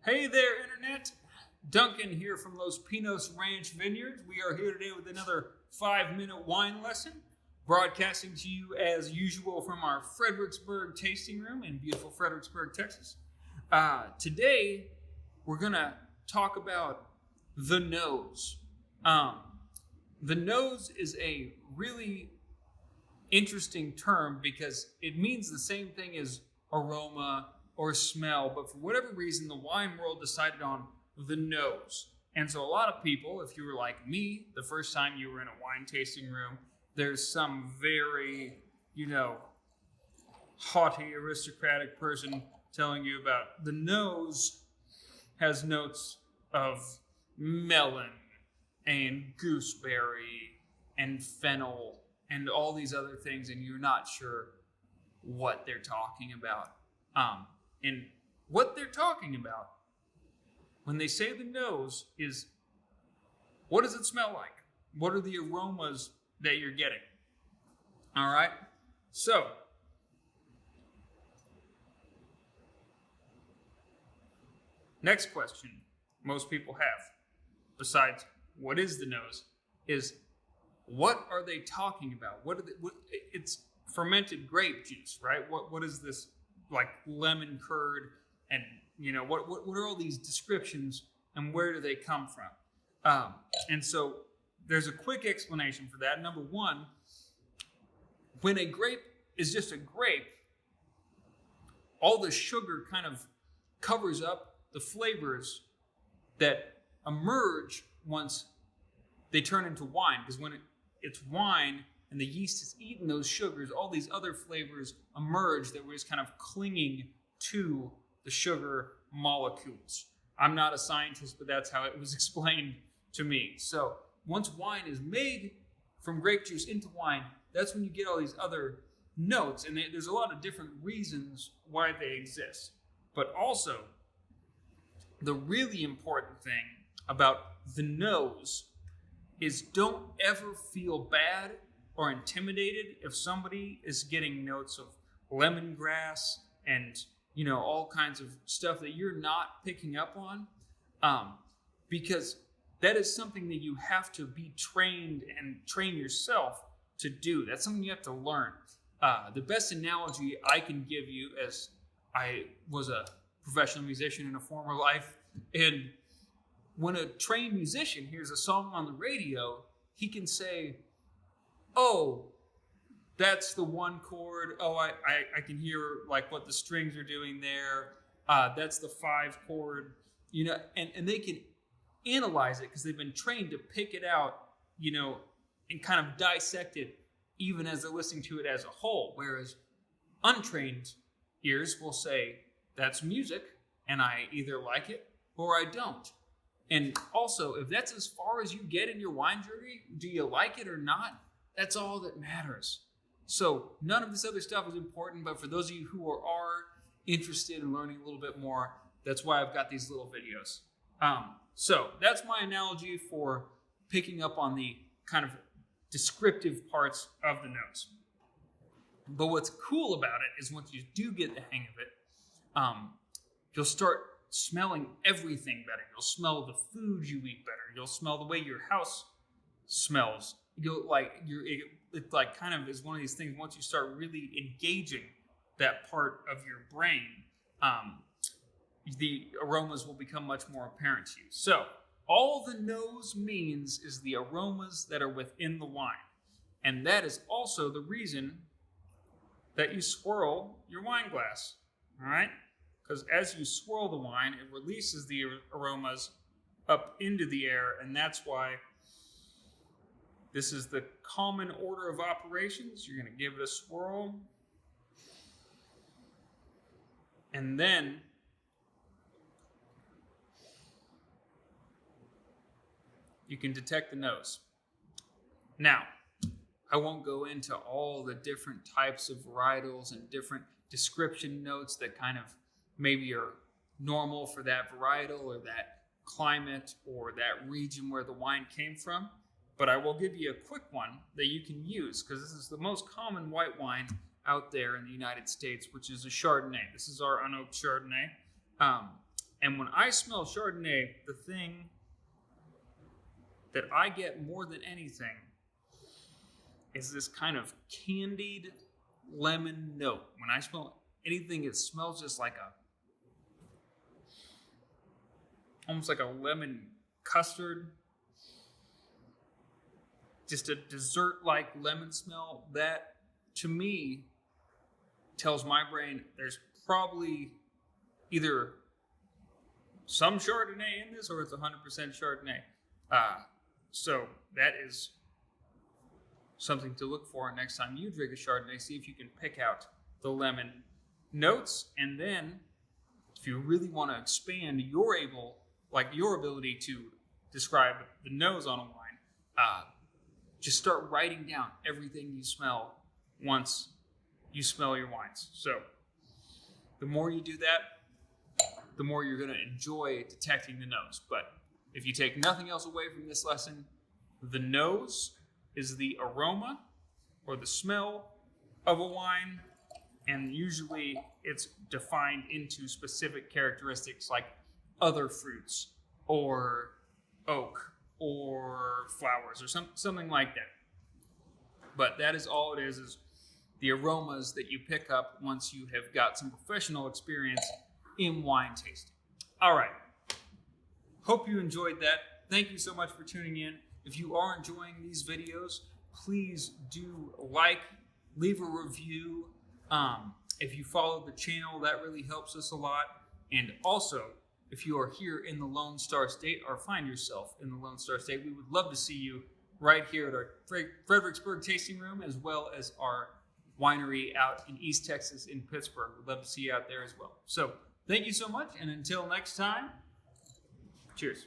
Hey there, Internet. Duncan here from Los Pinos Ranch Vineyards. We are here today with another 5-minute wine lesson, broadcasting to you as usual from our Fredericksburg tasting room in beautiful Fredericksburg, Texas. Today, we're going to talk about the nose. The nose is a really interesting term because it means the same thing as aroma or smell, but for whatever reason, the wine world decided on the nose. And so a lot of people, if you were like me, the first time you were in a wine tasting room, there's some very, haughty, aristocratic person telling you about the nose has notes of melon and gooseberry and fennel and all these other things, and you're not sure what they're talking about. And what they're talking about when they say the nose is, what does it smell like? What are the aromas that you're getting? All right? So, next question most people have, besides what is the nose, is what are they talking about? It's fermented grape juice, right? What is this? Like lemon curd, and what are all these descriptions, and where do they come from? And so there's a quick explanation for that. Number one, when a grape is just a grape, all the sugar kind of covers up the flavors that emerge once they turn into wine. Because when it's wine and the yeast has eaten those sugars, all these other flavors emerge that were just kind of clinging to the sugar molecules. I'm not a scientist, but that's how it was explained to me. So once wine is made from grape juice into wine, that's when you get all these other notes. And there's a lot of different reasons why they exist. But also, the really important thing about the nose is don't ever feel bad or intimidated if somebody is getting notes of lemongrass and all kinds of stuff that you're not picking up on, because that is something that you have to be trained and train yourself to do. That's something you have to learn. The best analogy I can give you, as I was a professional musician in a former life, and when a trained musician hears a song on the radio, he can say, oh, that's the one chord. Oh, I can hear like what the strings are doing there. That's the 5 chord, and they can analyze it because they've been trained to pick it out, and kind of dissect it even as they're listening to it as a whole. Whereas untrained ears will say, that's music, and I either like it or I don't. And also, if that's as far as you get in your wine journey, do you like it or not? That's all that matters. So none of this other stuff is important, but for those of you who are interested in learning a little bit more, that's why I've got these little videos. So that's my analogy for picking up on the kind of descriptive parts of the nose. But what's cool about it is once you do get the hang of it, you'll start smelling everything better. You'll smell the food you eat better. You'll smell the way your house smells. It kind of is one of these things. Once you start really engaging that part of your brain, the aromas will become much more apparent to you. So all the nose means is the aromas that are within the wine. And that is also the reason that you swirl your wine glass. All right? Because as you swirl the wine, it releases the aromas up into the air, and that's why this is the common order of operations. You're going to give it a swirl, and then you can detect the nose. Now, I won't go into all the different types of varietals and different description notes that kind of maybe are normal for that varietal or that climate or that region where the wine came from. But I will give you a quick one that you can use because this is the most common white wine out there in the United States, which is a Chardonnay. This is our unoaked Chardonnay. And when I smell Chardonnay, the thing that I get more than anything is this kind of candied lemon note. When I smell anything, it smells just like almost like a lemon custard. Just a dessert-like lemon smell that, to me, tells my brain there's probably either some Chardonnay in this or it's 100% Chardonnay. So that is something to look for next time you drink a Chardonnay. See if you can pick out the lemon notes. And then if you really want to expand your ability to describe the nose on a wine, just start writing down everything you smell once you smell your wines. So the more you do that, the more you're going to enjoy detecting the nose. But if you take nothing else away from this lesson, the nose is the aroma or the smell of a wine, and usually it's defined into specific characteristics like other fruits or oak or flowers or something like that. But that is all it is the aromas that you pick up once you have got some professional experience in wine tasting. All right. Hope you enjoyed that. Thank you so much for tuning in. If you are enjoying these videos, please do leave a review. If you follow the channel, that really helps us a lot. And also, if you are here in the Lone Star State or find yourself in the Lone Star State, we would love to see you right here at our Fredericksburg Tasting Room, as well as our winery out in East Texas in Pittsburgh. We'd love to see you out there as well. So thank you so much, and until next time, cheers.